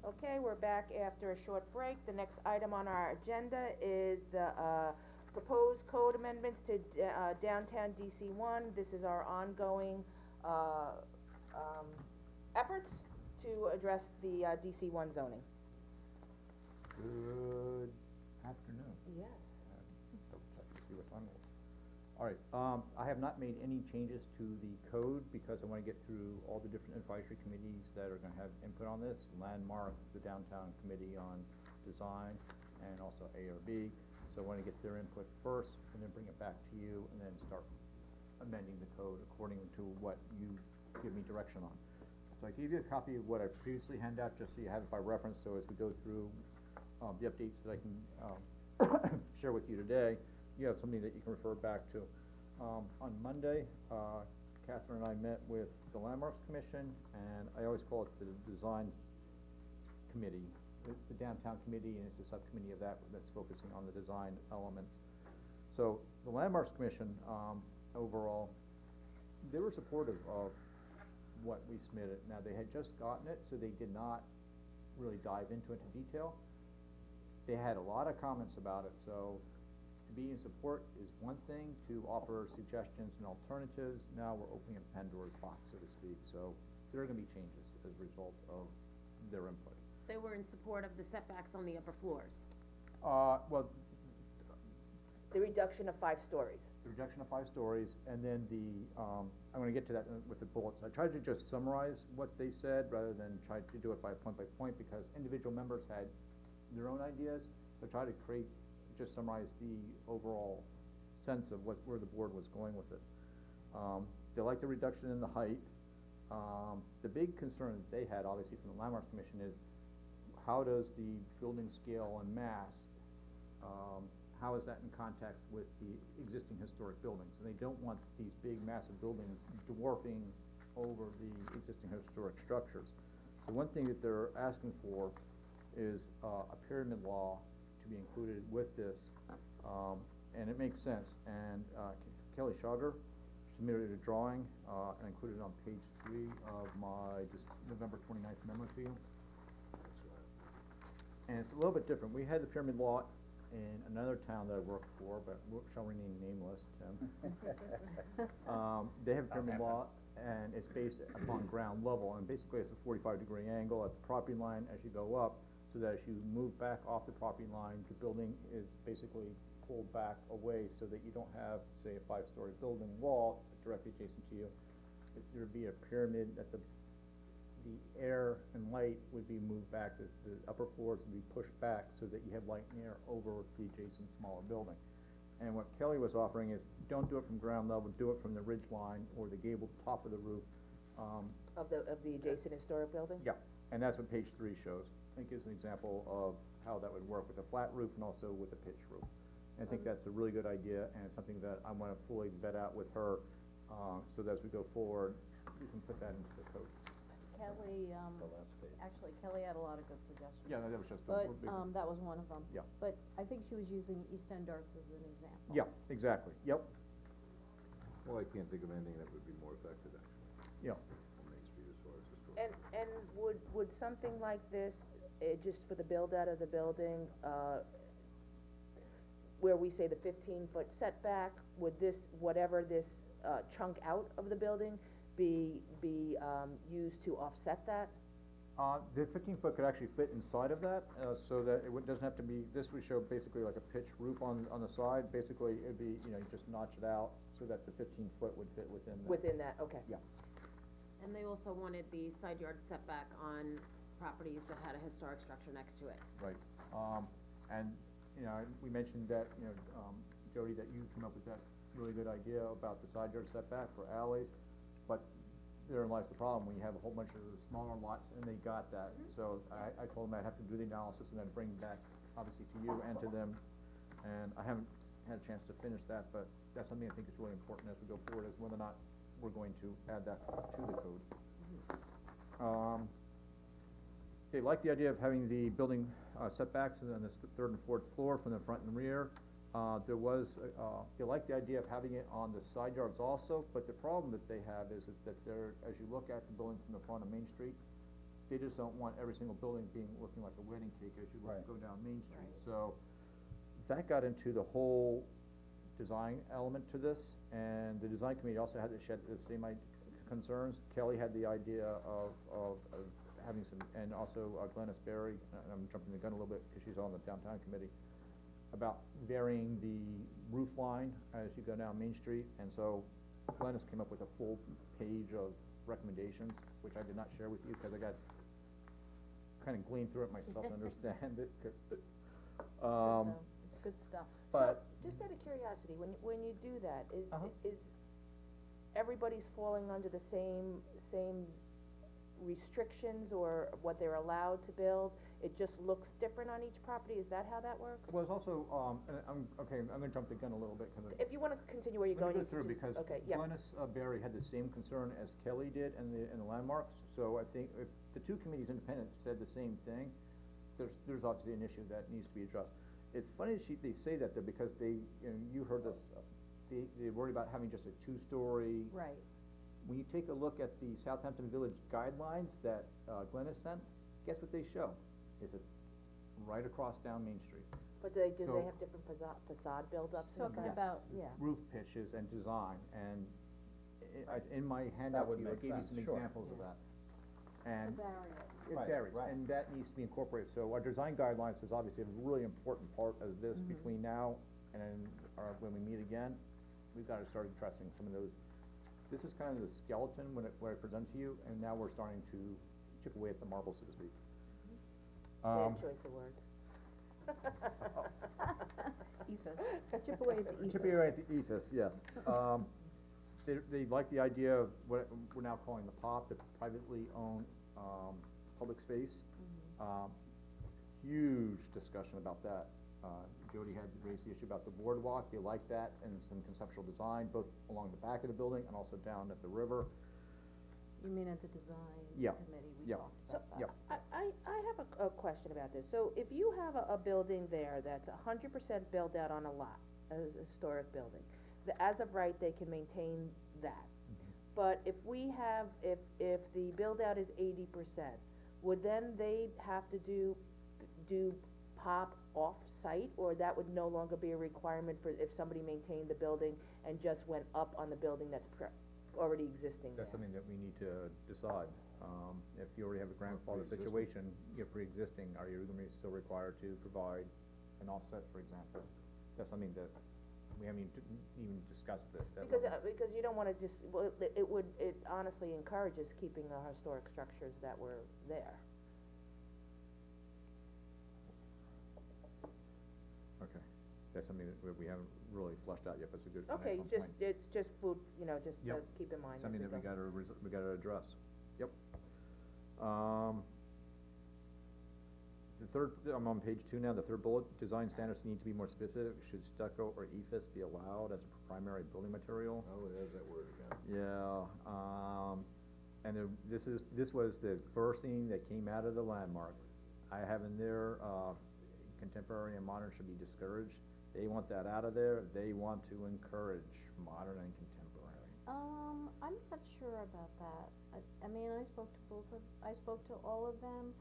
Okay, we're back after a short break. The next item on our agenda is the, proposed code amendments to, downtown DC one. This is our ongoing, um, efforts to address the, DC one zoning. Good afternoon. Yes. Double check to see what time it is. All right, I have not made any changes to the code because I wanna get through all the different advisory committees that are gonna have input on this, landmarks, the downtown committee on design, and also ARB. So I wanna get their input first, and then bring it back to you, and then start amending the code according to what you give me direction on. So I gave you a copy of what I previously handed out, just so you have it by reference, so as we go through, the updates that I can, share with you today, you have something that you can refer back to. On Monday, Catherine and I met with the Landmarks Commission, and I always call it the Design Committee. It's the Downtown Committee, and it's a subcommittee of that that's focusing on the design elements. So, the Landmarks Commission, overall, they were supportive of what we submitted. Now, they had just gotten it, so they did not really dive into it in detail. They had a lot of comments about it, so to be in support is one thing, to offer suggestions and alternatives, now we're opening up Pandora's box, so to speak, so there are gonna be changes as a result of their input. They were in support of the setbacks on the upper floors. Well, The reduction of 5 stories. the reduction of 5 stories, and then I'm gonna get to that with the bullets. I tried to just summarize what they said, rather than try to do it by point, because individual members had their own ideas, so I tried to just summarize the overall sense of where the board was going with it. They like the reduction in the height. The big concern that they had, obviously, from the Landmarks Commission is, how does the building scale and mass, how is that in context with the existing historic buildings? And they don't want these big massive buildings dwarfing over the existing historic structures. So one thing that they're asking for is, a pyramid law to be included with this, and it makes sense. And, Kelly Schauger submitted a drawing, and included it on page 3 of my November 29th memo to you. And it's a little bit different. We had the pyramid law in another town that I worked for, but shall remain nameless, Tim. They have a pyramid law, and it's based upon ground level, and basically it's a 45-degree angle at the property line as you go up, so that as you move back off the property line, the building is basically pulled back away, so that you don't have, say, a 5-story building wall directly adjacent to you. There'd be a pyramid that the air and light would be moved back, the upper floors would be pushed back, so that you have light and air over the adjacent smaller building. And what Kelly was offering is, don't do it from ground level, do it from the ridge line or the gable top of the roof. Of the adjacent historic building? Yeah, and that's what page 3 shows. I think is an example of how that would work with a flat roof and also with a pitch roof. And I think that's a really good idea, and it's something that I wanna fully vet out with her, so that as we go forward, we can put that into the code. Kelly, actually Kelly had a lot of good suggestions. Yeah, no, that was just But, a big. that was one of them. Yeah. But I think she was using East End Arts as an example. Yeah, exactly, yep, Well, I can't think of anything that would be more effective, actually, yeah. on Main Street as far as historic. And would something like this, just for the build out of the building, where we say the 15-foot setback, would this, whatever this, chunk out of the building be used to offset that? The 15-foot could actually fit inside of that, so that it doesn't have to be, this would show basically like a pitch roof on the side, basically it'd be, you just notch it out, so that the 15-foot would fit within that. Within that, okay. Yeah, And they also wanted the side yard setback on properties that had a historic structure next to it. right, and, we mentioned that, Jody, that you came up with that really good idea about the side yard setback for alleys, but therein lies the problem, when you have a whole bunch of the smaller lots, and they got that, so I told them I'd have to do the analysis and then bring it back, obviously, to you and to them, and I haven't had a chance to finish that, but that's something I think is really important as we go forward, is whether or not we're going to add that to the code. They like the idea of having the building setbacks on the 3rd and 4th floor from the front and rear. They like the idea of having it on the side yards also, but the problem that they have is that as you look at the building from the front of Main Street, they just don't want every single building being, looking like a wedding cake as you Right. go down Main Street. Right. So, that got into the whole design element to this, and the design committee also had to shed the same concerns. Kelly had the idea of having some, and also Glennis Berry, and I'm jumping the gun a little bit, cause she's on the downtown committee, about varying the roof line as you go down Main Street, and so Glennis came up with a full page of recommendations, which I did not share with you, cause I got kinda gleaned through it myself to understand it, 'cause, It's good stuff. but, So, just out of curiosity, when you do that, Uh-huh. is everybody's falling under the same restrictions or what they're allowed to build? It just looks different on each property, is that how that works? well, it's also, and I'm gonna jump the gun a little bit, cause I. If you wanna continue where you're Let going, me you go through, can just, because okay, yeah. Glennis Berry had the same concern as Kelly did in the landmarks, so I think if the two committees independent said the same thing, there's obviously an issue that needs to be addressed. It's funny they say that though, because you heard this, they worry about having just a two-story. Right. When you take a look at the Southampton Village guidelines that Glennis sent, guess what they show? Is it right across down Main Street. But do So- they have different facade buildups and Talking everything? about, yeah. Roof pitches and design, and in my handout to would you, I make gave you sense, some sure. examples of that. And it Right, varies, right. and that needs to be incorporated, so our design guidelines is obviously a really important part of this between now and, when we meet again, we've gotta start addressing some of those. This is kind of the skeleton when I present to you, and now we're starting to chip away at the marble, so to speak. Bad choice of words. Ethos, chip away at the ethos. Chip away at the ethos, yes. They like the idea of what we're now calling the POP, the privately owned, public space. Huge discussion about that. Jody had raised the issue about the boardwalk, they like that, and some conceptual design, both along the back of the building and also down at the river. You mean at the design Yeah, committee, we yeah, talked So, about that. I have a question about this, so if you have a building there that's 100% built out on a lot, a historic building, as of right, they can maintain that. But if we have, if the build out is 80%, would then they have to do POP off-site, or that would no longer be a requirement for if somebody maintained the building and just went up on the building that's already existing there? that's something that we need to decide. If you already have a grandfather situation, you're pre-existing, are you gonna be still required to provide an offset, for example? That's something that we haven't even discussed at that Because, level. because you don't wanna just, well, it honestly encourages keeping the historic structures that were there. Okay, that's something that we haven't really fleshed out yet, but it's a good, an Okay, excellent point. it's just food, just to Yep. keep in mind as we Something go. that we gotta address, yep. The third, I'm on page 2 now, the third bullet, design standards need to be more specific, should stucco or ephes be allowed as a primary building material? Oh, there's that word again. Yeah, and this was the first thing that came out of the landmarks. I have in there, contemporary and modern should be discouraged. They want that out of there, they want to encourage modern and contemporary. I'm not sure about that. I mean, I spoke to all of them,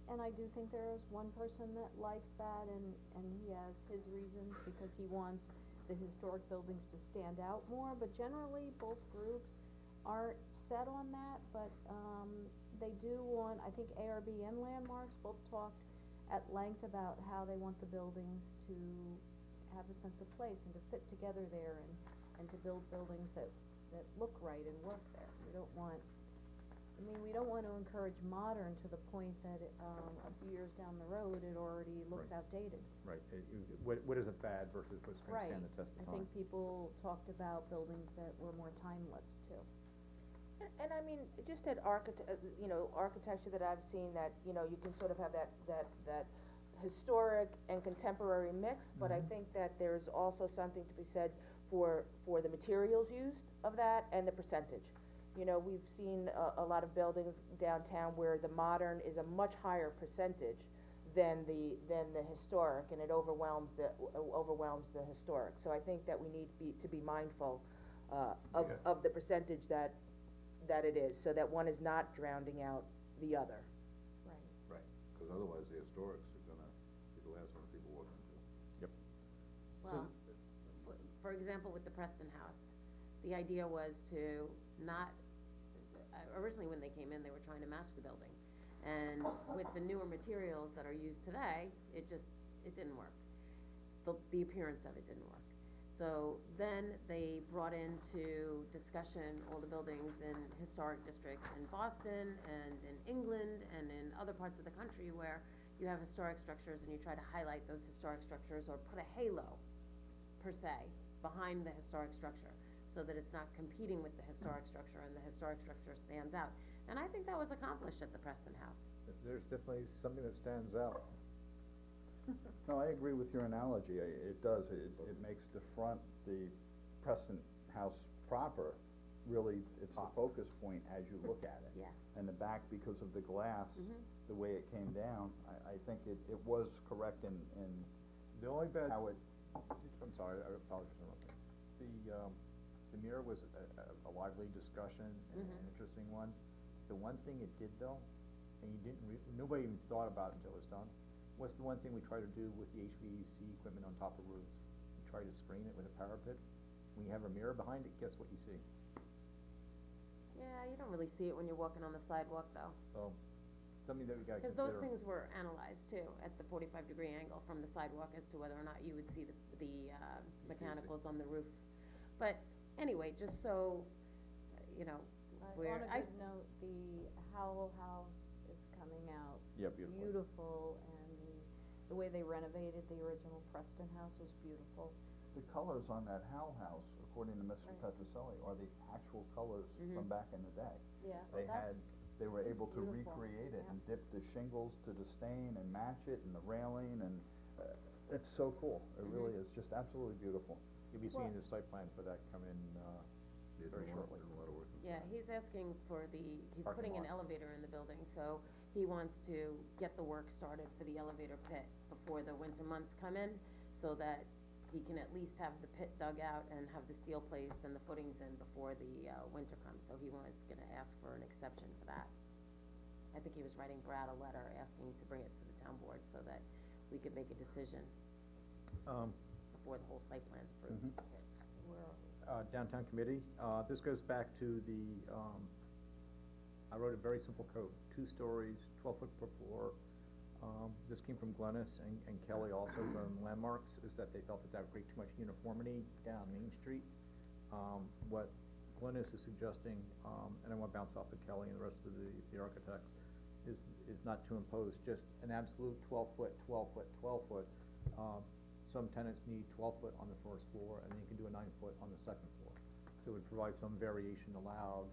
and I do think there is one person that likes that, and he has his reasons, because he wants the historic buildings to stand out more, but generally, both groups aren't set on that, but, they do want, I think ARB and Landmarks both talked at length about how they want the buildings to have a sense of place and to fit together there, and to build buildings that look right and work there. We don't want to encourage modern to the point that, a few years down the road, it already looks Right. outdated. Right, what is a fad versus what's gonna Right. stand the test of I time? think people talked about buildings that were more timeless too. And I mean, just at architecture that I've seen, that, you can sort of have that historic and contemporary mix, but I think that there's also something to be said for the materials used of that and the percentage. We've seen a lot of buildings downtown where the modern is a much higher percentage than the historic, and it overwhelms the historic. So I think that we need to be mindful, of the percentage that it is, so that one is not drowning out the other. cause otherwise the historics are gonna be the last ones people walk into. Well, for example, with the Preston House, the idea was to not, originally when they came in, they were trying to match the building. And with the newer materials that are used today, it didn't work. The appearance of it didn't work. So then they brought into discussion all the buildings in historic districts in Boston and in England and in other parts of the country where you have historic structures and you try to highlight those historic structures or put a halo, per se, behind the historic structure, so that it's not competing with the historic structure and the historic structure stands out. And I think that was accomplished at the Preston House. There's definitely something that stands out. No, I agree with your analogy, it does, it makes the front, the Preston House proper, really, it's the focus point as you look at it. Yeah. And the back, because of the glass, the way it came down, I think it was correct in The only bad, how it, I'm sorry, I apologize for interrupting. The mirror was a lively discussion and an interesting one. The one thing it did though, and nobody even thought about it until it was done, what's the one thing we try to do with the HVAC equipment on top of roofs? We try to screen it with a parapet. When you have a mirror behind it, guess what you see? Yeah, you don't really see it when you're walking on the sidewalk though. So, something that we gotta Cause consider. those things were analyzed too, at the 45-degree angle from the sidewalk as to whether or not you would see the mechanicals on the roof. But anyway, just so, you know, On we're, a good note, the Howell House is coming out Yeah, beautiful. beautiful, and the way they renovated the original Preston House was beautiful. the colors on that Howell House, according to Mr. Right. Petroselli, are the actual colors from back in the day. Yeah, They were able to beautiful, recreate it yeah. and dip the shingles to the stain and match it and the railing and, it's so cool, it really is, just absolutely beautiful. You'll be seeing the site plan for that come in, They very did a lot, shortly. did a lot of work. yeah, he's asking for he's Parking putting an lot. elevator in the building, so he wants to get the work started for the elevator pit before the winter months come in, so that he can at least have the pit dug out and have the steel placed and the footings in before the, winter comes, so he was gonna ask for an exception for that. I think he was writing Brad a letter asking to bring it to the town board so that we could make a decision before the whole site plan's approved. downtown committee, this goes back to the, I wrote a very simple code, 2 stories, 12 foot per floor. This came from Glennis and Kelly also from Landmarks, is that they felt that would create too much uniformity down Main Street. What Glennis is suggesting, and I wanna bounce off of Kelly and the rest of the architects, is not to impose just an absolute 12 foot, 12 foot, 12 foot. Some tenants need 12 foot on the first floor, and then you can do a 9 foot on the second floor. So it would provide some variation allowed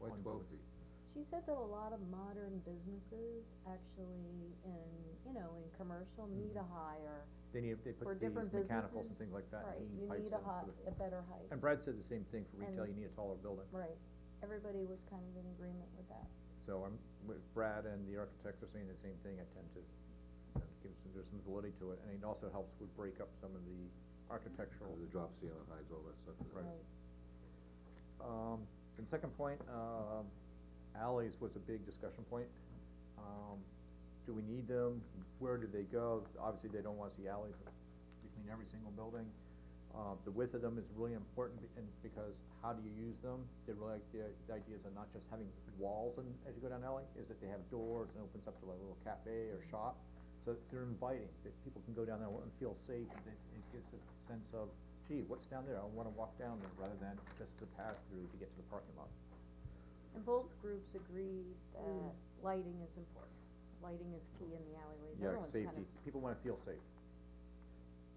Why on 12 both. feet? She said that a lot of modern businesses actually in commercial need a higher, They for put these different mechanicals and businesses, things like that, right, and you heat pipes need in for the. a better height. And Brad said the same thing for retail, And- you need a taller building. Right, everybody was kind of in agreement with that. So I'm, with Brad and the architects are saying the same thing, I tend to there's some validity to it, and it also helps with break up some of the architectural. Cause the drop ceiling hides all that stuff. Right. And second point, alleys was a big discussion point. Do we need them? Where do they go? Obviously, they don't wanna see alleys between every single building. The width of them is really important, because how do you use them? They really, the ideas are not just having walls as you go down the alley, is that they have doors and opens up to like a little cafe or shop. So they're inviting, that people can go down there and feel safe, that it gives a sense of, gee, what's down there? I wanna walk down there, rather than just to pass through to get to the parking lot. And both groups agreed that lighting is important. Lighting is key in the alleyways. Yeah, Everyone's kind safety, of people wanna feel safe.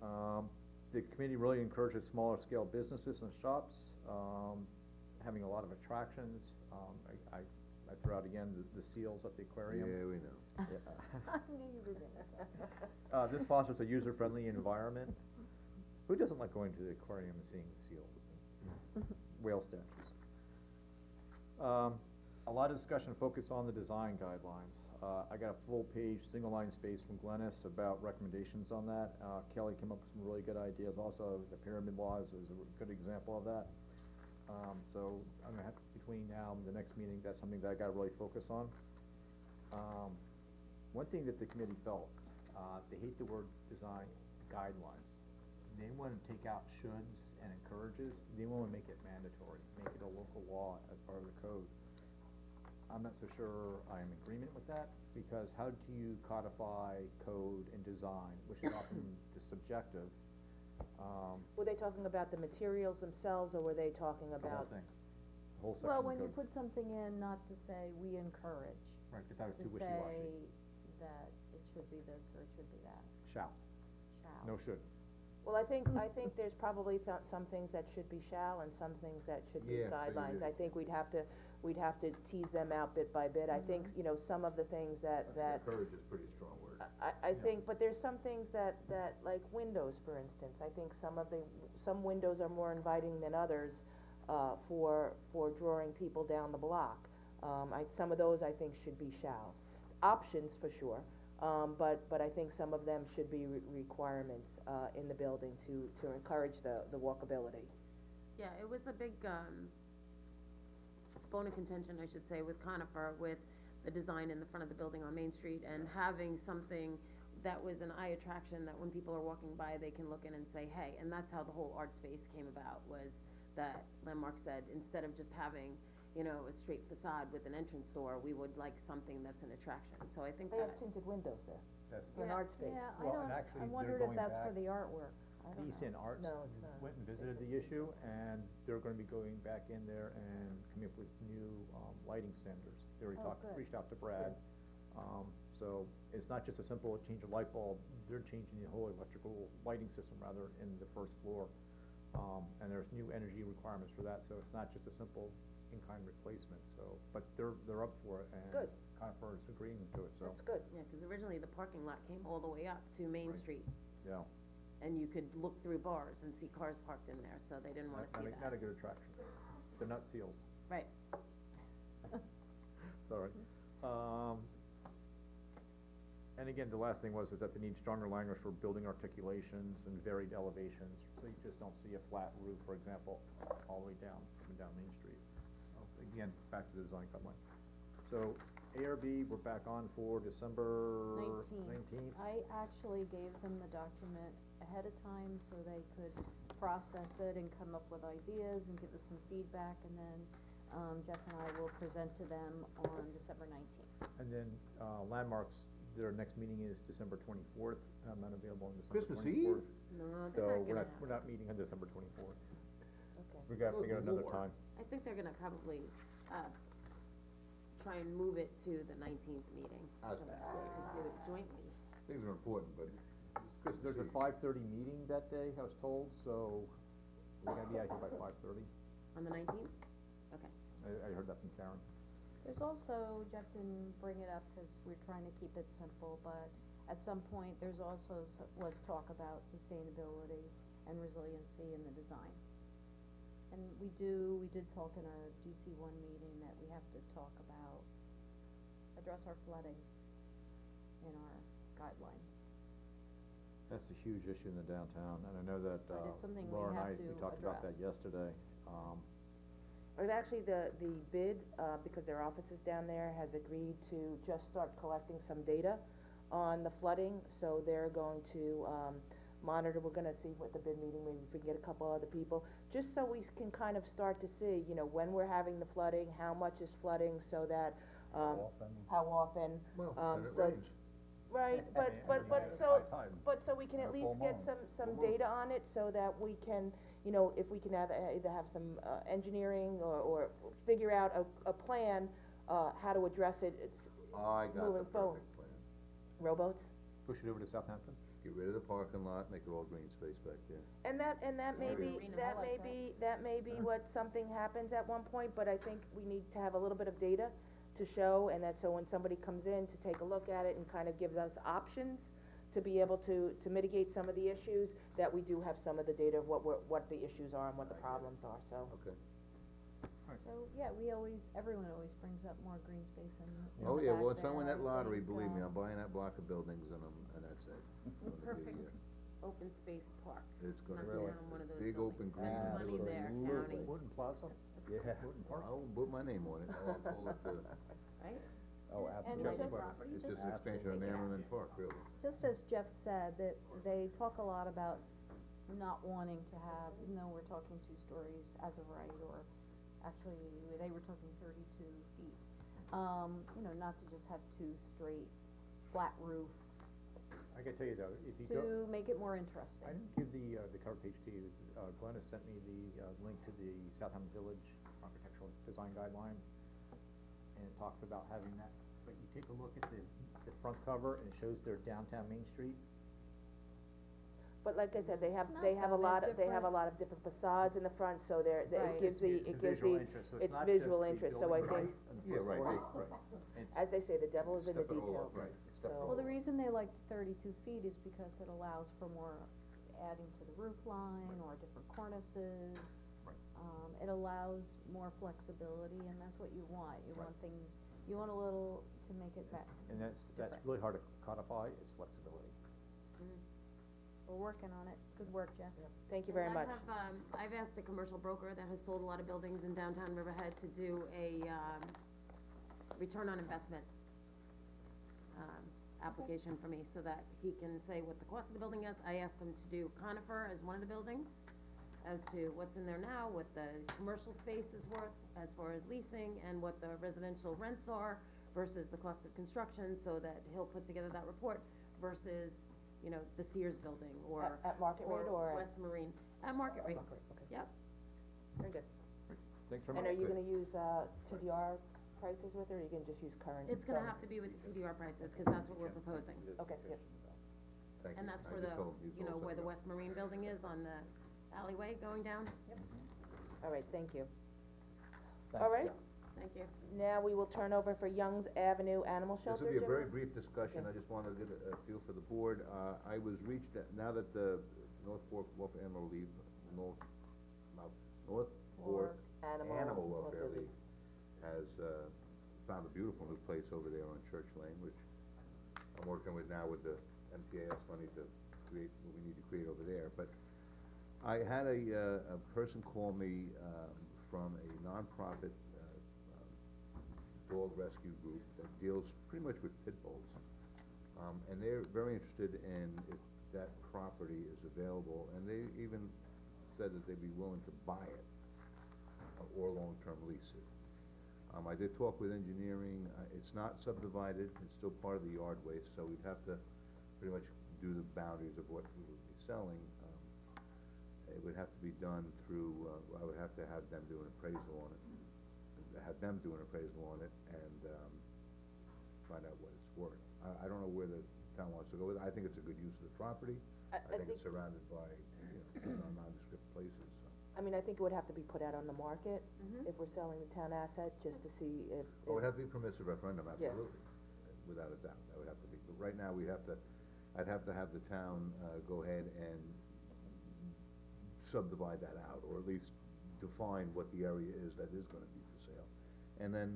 The committee really encourages smaller scale businesses and shops, having a lot of attractions. I threw out again the seals at the aquarium. Yeah, we know. I knew you were gonna tell. This fosters a user-friendly environment. Who doesn't like going to the aquarium and seeing the seals and whale statues? A lot of discussion focused on the design guidelines. I got a full page, single line space from Glennis about recommendations on that. Kelly came up with some really good ideas also. The pyramid laws is a good example of that. So I'm gonna have, between now and the next meeting, that's something that I gotta really focus on. One thing that the committee felt, they hate the word design guidelines. They wanna take out shoulds and encourages, they wanna make it mandatory, make it a local law as part of the code. I'm not so sure I'm in agreement with that, because how do you codify code and design, which is often the subjective, Were they talking about the materials themselves, or were they talking the whole about? thing, the whole section Well, of when you code. put something in, not to say we encourage, Right, if that was to too wishy-washy, say that it should be this or it should be that, shall, shall. no should. Well, I think there's probably some things that should be shall and some things that should be Yeah, so you guidelines. do. I think we'd have to tease them out bit by bit. I think, you know, some of the things that, Encourage is a pretty strong word. I think, but there's some things that, like windows, for instance, I think some windows are more inviting than others, for drawing people down the block. Some of those I think should be shalls, options for sure, but I think some of them should be requirements, in the building to encourage the walkability. Yeah, it was a big, bone of contention, I should say, with Conifer, with the design in the front of the building on Main Street, and having something that was an eye attraction, that when people are walking by, they can look in and say, hey, and that's how the whole art space came about, was that Landmark said, instead of just having, you know, a straight facade with an entrance door, we would like something that's an attraction, so I think They that. have tinted windows there, That's, for an art space. Yeah, Well, and actually, I they're wondered if going that's for back- the artwork, I don't know. East End Arts No, it's not. went and visited the issue, and they're gonna be going back in there and coming up with new, lighting standards. They already Oh, good. reached out to Brad, so it's not just a simple change of light bulb, they're changing the whole electrical lighting system rather in the first floor. And there's new energy requirements for that, so it's not just a simple in-kind replacement, so, but they're up for it, and Good. Conifer is agreeing to it, so, That's good. Yeah, cause originally the parking lot came all the way up to Main Right. Street, yeah. and you could look through bars and see cars parked in there, so they didn't wanna see that. Not a good attraction. They're not seals. Right, Sorry. And again, the last thing was, is that they need stronger language for building articulations and varied elevations, so you just don't see a flat roof, for example, all the way down, coming down Main Street. Again, back to the design guidelines. So, ARB, we're back on for December 19th. 19th. I actually gave them the document ahead of time so they could process it and come up with ideas and give us some feedback, and then, Jeff and I will present to them on December 19th. And then, Landmarks, their next meeting is December 24th, I'm not available on December 24th. Christmas Eve? no, So, they're not we're gonna have. we're not meeting on December 24th. Okay. We gotta figure out Good another lord. time. I think they're gonna probably, try and move it to the 19th meeting, I so was that gonna they could do it jointly. Things are important, but it's Christmas There's a Eve. 5:30 meeting that day, I was told, so we're gonna be out here by 5:30. On the 19th? Okay. I heard that from Karen. There's also, Jeff didn't bring it up because we're trying to keep it simple, but at some point, there's also was talk about sustainability and resiliency in the design. And we did talk in our DC1 meeting that we have to talk about, address our flooding in our guidelines. That's a huge issue in the downtown, and I know that, But it's something we Laura and have I, to we talked about that address. yesterday. Or actually, the bid, because their office is down there, has agreed to just start collecting some data on the flooding, so they're going to, monitor, we're gonna see what the bid meeting, maybe if we can get a couple other people, just so we can kind of start to see, you know, when we're having the flooding, how much is flooding, so that, how often, Well, and it so- rains. right, And so we can And at a least full get moon. some data on it, so that we can, you know, if we can either have some, engineering or figure out a plan, how to address it, it's I got the moving forward. perfect plan. rowboats. Push it over to Southampton? Get rid of the parking lot, make it all green space back there. And that may Yeah. be, Arena that Hall, may I be, that may be what something happens at one point, but I think we need to have a little bit of data to show, and that, so when somebody comes in to take a look at it and kind of gives us options to be able to mitigate some of the issues, that we do have some of the data of what the issues are and what the problems are, so. Okay. So, yeah, everyone always brings up more green space in Oh, the yeah, back well, once I there, win that lottery, think, believe me, I'm buying that block of buildings and that's it. It's a gonna be, perfect open space park, It's gonna knocking be down one of those big open buildings, spend the money green there, building. county, Wooden Plaza? Yeah. Wooden Park? I'll put my name on it, I'll call it, right? Oh, And absolutely. just- It's just just- an expansion of Ammerman Park, really. Just as Jeff said, that they talk a lot about not wanting to have, even though we're talking 2 stories as of right, or actually, they were talking 32 feet. You know, not to just have 2 straight, flat roof, I can tell you though, if you go. to make it more interesting. I didn't give the cover page to you, Glenn has sent me the, link to the Southampton Village Architectural Design Guidelines. And it talks about having that, but you take a look at the front cover and it shows their downtown Main Street. But like I said, they have, It's not they have a though, they're lot of, they have a different. lot of different facades in the front, so Right. it gives the, It's it a gives visual the, interest, so it's not visual just the interest, so I building think, on the Yeah, first right, floor. right. It's- as they say, the devil is in the Step it all up, details, right. Step it so. all Well, the reason they like the 32 feet is because it allows for more adding to the roof line or different cornices. Right. It allows more flexibility, and that's what you want, you Right. want things, you want a little to make it better. And that's Different. really hard to codify, is flexibility. We're working on it, good work, Jeff. Thank you very And much. I've asked a commercial broker that has sold a lot of buildings in downtown Riverhead to do a, return on investment, application for me, so that he can say what the cost of the building is. I asked him to do Conifer as one of the buildings, as to what's in there now, what the commercial space is worth as far as leasing, and what the residential rents are versus the cost of construction, so that he'll put together that report versus, you know, the Sears building, or. At market rate or at- West Marine, at market rate, Okay, okay, yep. very good. Thanks very And much. are you gonna use, TDR prices with it, or are you gonna just use current? It's gonna zone? have to be with the TDR prices, cause that's what we're proposing. Okay, yep. Thank you. And that's I for just the, told him he's you know, all set where the now. West Marine building is on the alleyway going down. All right, thank you. Thanks, All right, Jeff. Thank you. now we will turn over for Young's Avenue Animal This Shelter. will be a Jim? very brief discussion, Okay. I just wanted to get a feel for the board, I was reached, now that the North Fork Welfare Animal League, North Fork Animal Welfare League has, found a beautiful new place over there on Church Lane, which I'm working with now with the MPAS money to create what we need to create over there, but I had a person call me, from a nonprofit, dog rescue group that deals pretty much with pit bulls. And they're very interested in if that property is available, and they even said that they'd be willing to buy it, or long-term lease it. I did talk with engineering, it's not subdivided, it's still part of the yard waste, so we'd have to pretty much do the boundaries of what we would be selling. It would have to be done through, I would have to have them do an appraisal on it, have them do an appraisal on it, and, find out what it's worth. I don't know where the town wants to go with it, I think it's a good use of the property, I I think it's think- surrounded by, you know, nondescript places, so. I mean, I think it would have to be put out on the market, if we're selling the town asset, just to see if. Oh, it would have to be permissive referendum, Yeah. absolutely, without a doubt, that would have to be, but right now, I'd have to have the town, go ahead and subdivide that out, or at least define what the area is that is gonna be for sale. And then,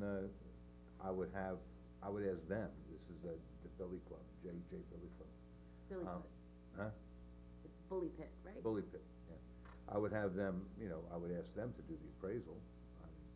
I would ask them, this is the Billy Club, J Billy Club. Billy Um, Pit, Huh? it's Bully Pit, right? Bully Pit, yeah. I would have them, you know, I would ask them to do the appraisal,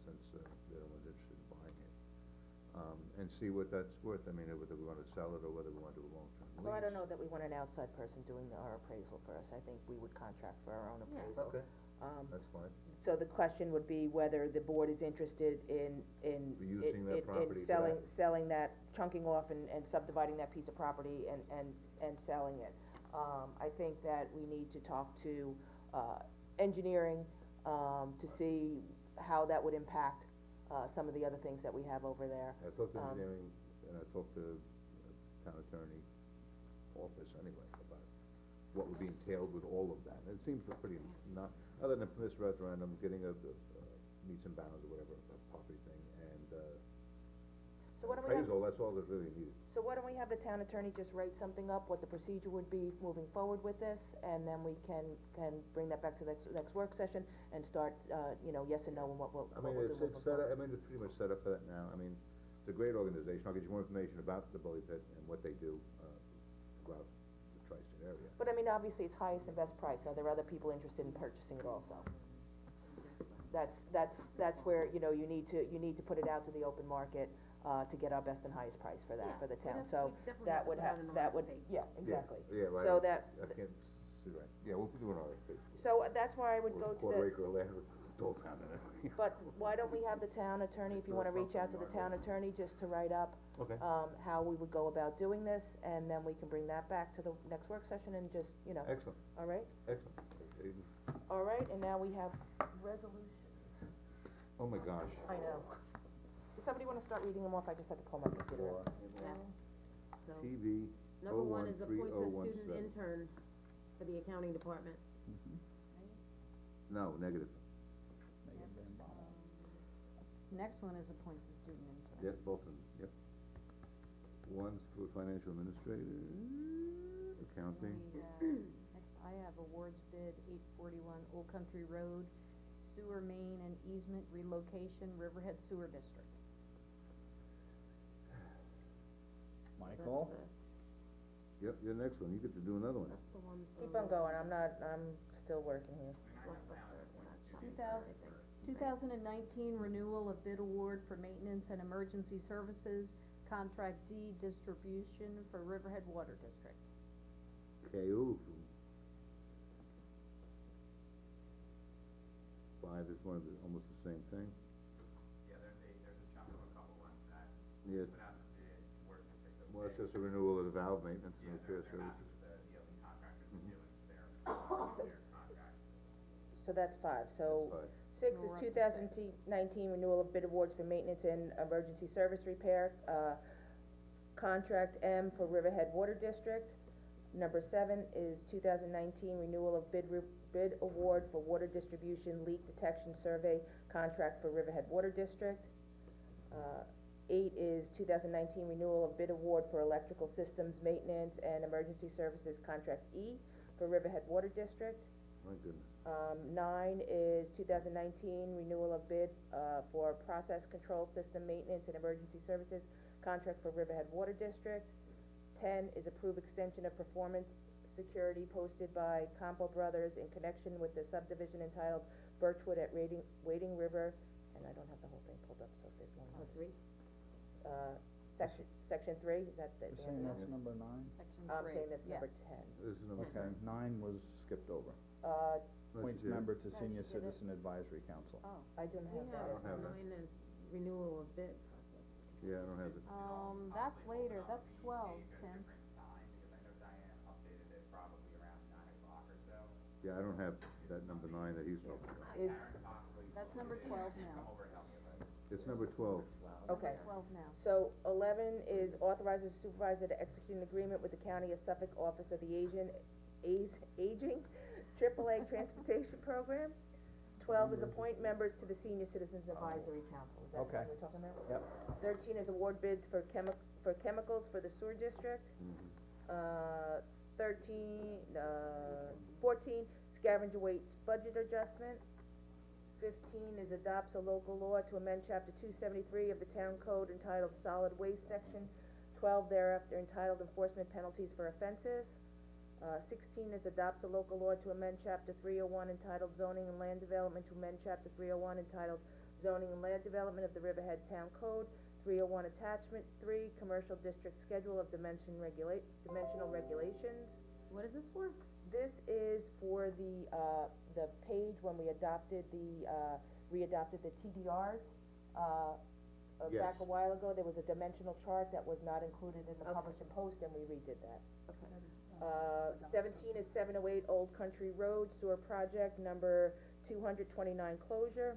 since, they're the ones interested in buying it. And see what that's worth, I mean, whether we wanna sell it or whether we wanna do a long-term lease. Well, I don't know that we want an outside person doing our appraisal for us, I think we would contract for our own Yeah. appraisal. Okay, Um, that's fine. so the question would be whether the board is interested in Reusing that property for that. selling that, chunking off and subdividing that piece of property and selling it. I think that we need to talk to, engineering, to see how that would impact, some of the other things that we have over there. I talked to Um, engineering, and I talked to town attorney office anyway, about what would be entailed with all of that. And it seems pretty not, other than permissive referendum, getting a meets and bounds or whatever, a property thing, and, So why don't we have, appraisal, that's all that's really needed. so why don't we have the town attorney just write something up, what the procedure would be moving forward with this, and then we can bring that back to the next work session and start, you know, yes and no, and what we'll I do mean, moving it's set forward. up, I mean, it's pretty much set up for that now, I mean, it's a great organization, I'll get you more information about the Bully Pit and what they do, throughout the tri-state area. But I mean, obviously, it's highest and best price, are there other people interested in purchasing it also? That's where, you know, you need to put it out to the open market, to get our best and highest price for that, Yeah, for the we'd town, have- so we'd definitely that have to would put have, out an that would, RFP. yeah, exactly. Yeah, right. So that, I can't see right, yeah, we'll do an RFP. so that's why I would go to Quarter the, acre land, adult town and everything. but why don't we have the town attorney, if you wanna reach out to the town attorney, just to write up, Okay. how we would go about doing this, and then we can bring that back to the next work session and just, you know, Excellent, alright? excellent. Alright, and now we have resolutions. Oh my gosh. I know. Does somebody wanna start reading them off? I just had to pull my computer up. Yeah. So, TV number one is appoints a 013017. student intern for the accounting department. No, negative. Megan Van Bommel. Next one is appoints a student intern. Yep, both of them, yep. One's for financial administrator, accounting. Next, I have awards bid 841 Old Country Road, sewer main and easement relocation, Riverhead Sewer District. Michael? Yep, your next one, you get to do another one. That's the one for. Keep on going, I'm still working here. Blockbuster, we're not shopping 2000 2019 renewal of bid award for maintenance and emergency services, contract D distribution for Riverhead Water District. KU. Five is one of the, almost the same thing. Yeah, there's a chunk of a couple ones that Yeah, put out the bid, work districts okay. well, it's just a renewal of the valve maintenance and Yeah, repair they're happy services. with the contractors are doing their contract. So that's five, so Five. six We're is up to 2019 renewal of bid awards for maintenance and emergency service repair, contract M for Riverhead Water District. Number seven is 2019 renewal of bid award for water distribution leak detection survey, contract for Riverhead Water District. Eight is 2019 renewal of bid award for electrical systems maintenance and emergency services, contract E for Riverhead Water District. My goodness. 9 is 2019 renewal of bid, for process control system maintenance and emergency services, contract for Riverhead Water District. 10 is approve extension of performance security posted by Campo Brothers in connection with the subdivision entitled Birchwood at Wading River, and I don't have the whole thing pulled up, so if there's more. Oh, three? Section 3, is that the? You're saying that's number 9? Section I'm 3, saying that's number yes. 10. This is number Okay, 9 was skipped over. Uh, No, Appoints she did. member to No, Senior she did it. Citizen Advisory Council. Oh, I don't We have that. have, have that. mine is renewal of bid process. Yeah, I don't have it. that's later, that's 12, Tim. Different time, because I know Diane updated it probably around 9 o'clock or so. Yeah, I don't have that number 9 that he's talking about. Is, Karen possibly That's number 12 now. come over and help me with it. It's number 12. okay. 12 now. So 11 is authorizes supervisor to execute an agreement with the County of Suffolk Office of the Aging AAA Transportation Program. 12 is appoint members to the Senior Citizens Advisory Council, is that what Okay. we're talking about? Yep. 13 is award bids for chemicals for the sewer district. 14, scavenger waste budget adjustment. 15 is adopts a local law to amend chapter 273 of the town code entitled solid waste section. 12 thereafter entitled enforcement penalties for offenses. 16 is adopts a local law to amend chapter 301 entitled zoning and land development, to amend chapter 301 entitled zoning and land development of the Riverhead Town Code. 301 attachment 3, commercial district schedule of dimensional regulations. What is this for? This is for the page when we adopted readopted the TDRs, back Yes. a while ago, there was a dimensional chart that was not included in the Okay. Publish and Post, and we redid that. Okay. 17 is 708 Old Country Road Sewer Project, number 229 closure.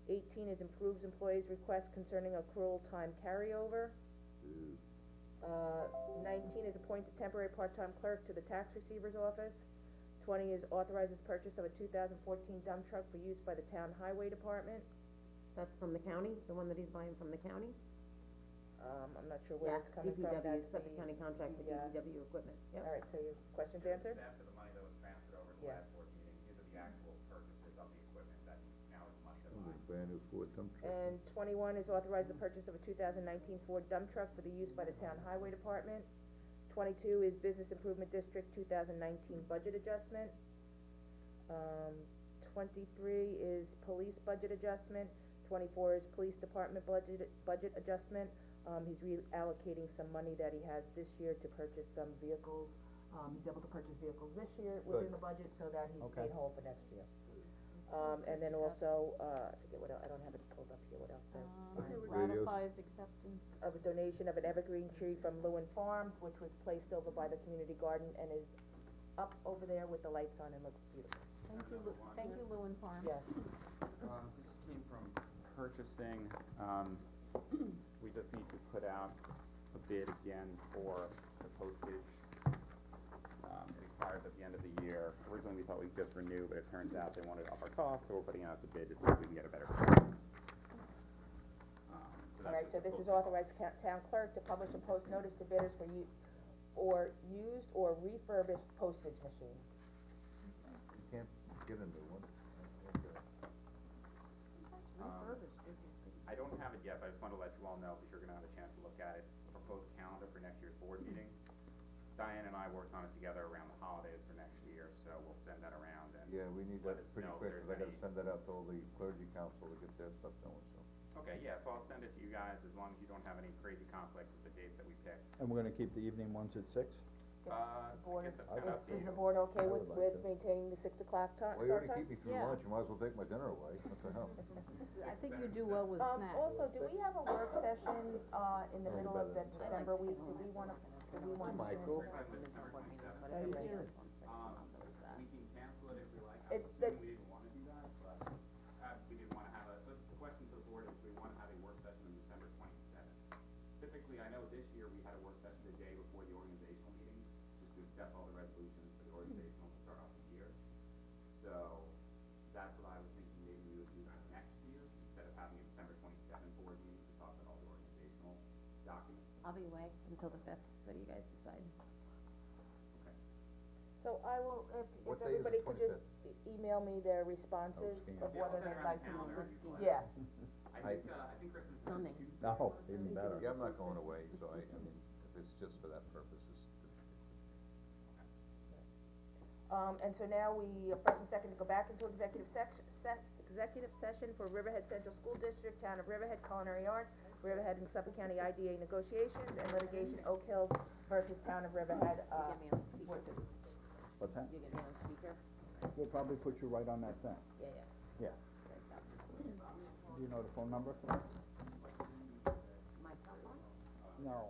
18 is improves employees' request concerning accrual time carryover. 19 is appoints a temporary part-time clerk to the tax receiver's office. 20 is authorizes purchase of a 2014 dump truck for use by the town highway department. That's from the county, the one that he's buying from the county? I'm not sure where it's coming from, DPW, that's Suffolk the, County contract for yeah. DPW equipment, yep. alright, so your question's answered? After the money that was transferred over to the Yeah. last board meeting, these are the actual purchases of the equipment that now is money to buy. Brand new Ford dump truck. And 21 is authorize the purchase of a 2019 Ford dump truck for the use by the town highway department. 22 is business improvement district 2019 budget adjustment. 23 is police budget adjustment. 24 is police department budget adjustment. He's reallocating some money that he has this year to purchase some vehicles. He's able to purchase vehicles this year within the budget so that he's Okay. paid whole for next year. And then also, I forget what else, I don't have it pulled up here, what else there? Radios. Ratifies acceptance. Of a donation of an evergreen tree from Lewin Farms, which was placed over by the community garden and is up over there with the lights on and looks beautiful. Thank you, Lewin Farms. Yes. This came from purchasing, we just need to put out a bid again for the postage. It expires at the end of the year. Originally, we thought we'd just renew, but it turns out they wanted to up our costs, so we're putting it out to bid to see if we can get a better price. Alright, so this is authorized town clerk to publish and post notice to bidders for or used or refurbished postage machine. You can't get a new one. I don't have it yet, but I just wanted to let you all know, because you're gonna have a chance to look at it, proposed calendar for next year's board meetings. Diane and I worked on it together around the holidays for next year, so we'll send that around and Yeah, we need let that us pretty know if quick, there's cause I gotta any- send that out to all the clergy council to get their stuff going, so. Okay, yeah, so I'll send it to you guys, as long as you don't have any crazy conflicts with the dates that we picked. And we're gonna keep the evening ones at 6? I board- guess that's kinda up to Is you. the board okay I with, would like to. maintaining the 6 o'clock Well, you start already time? keep me through Yeah. lunch, you might as well take my dinner away, what the hell? I think you do well with snacks. Also, do we have a work session, in the No, middle better of the than December week, do we wanna Michael. There's no board meetings on Oh, December 27th, you everybody do. has one sixth month of that. We can cancel it if we like, I It's was the- assuming we didn't wanna do that, but, we did wanna have so the question to the board is, do we wanna have a work session on December 27th? Typically, I know this year we had a work session the day before the organizational meeting, just to accept all the resolutions for the organizational to start off the year. So, that's what I was thinking, maybe we would do that next year, instead of having a December 27th board meeting to talk about all the organizational documents. I'll be away until the 5th, so you guys decide. So I will, if What day is the everybody could just email me their responses scan. of Yeah, I'll whether send they'd around like the to. calendar. Yeah, I think Christmas is on Sunday. Tuesday. No, even better. Yeah, I'm not going away, so I mean, if it's just for that purpose, and so now we, first and second, to go back into executive session for Riverhead Central School District, Town of Riverhead Culinary Arts, Riverhead and Suffolk County IDA negotiations, and litigation Oak Hills versus Town of Riverhead, You get me on speaker. what's it? What's that? You get me on speaker? We'll probably put you right on that thing. Yeah, Yeah. yeah. Okay, that was Do you know the phone number for that? my cell phone? No.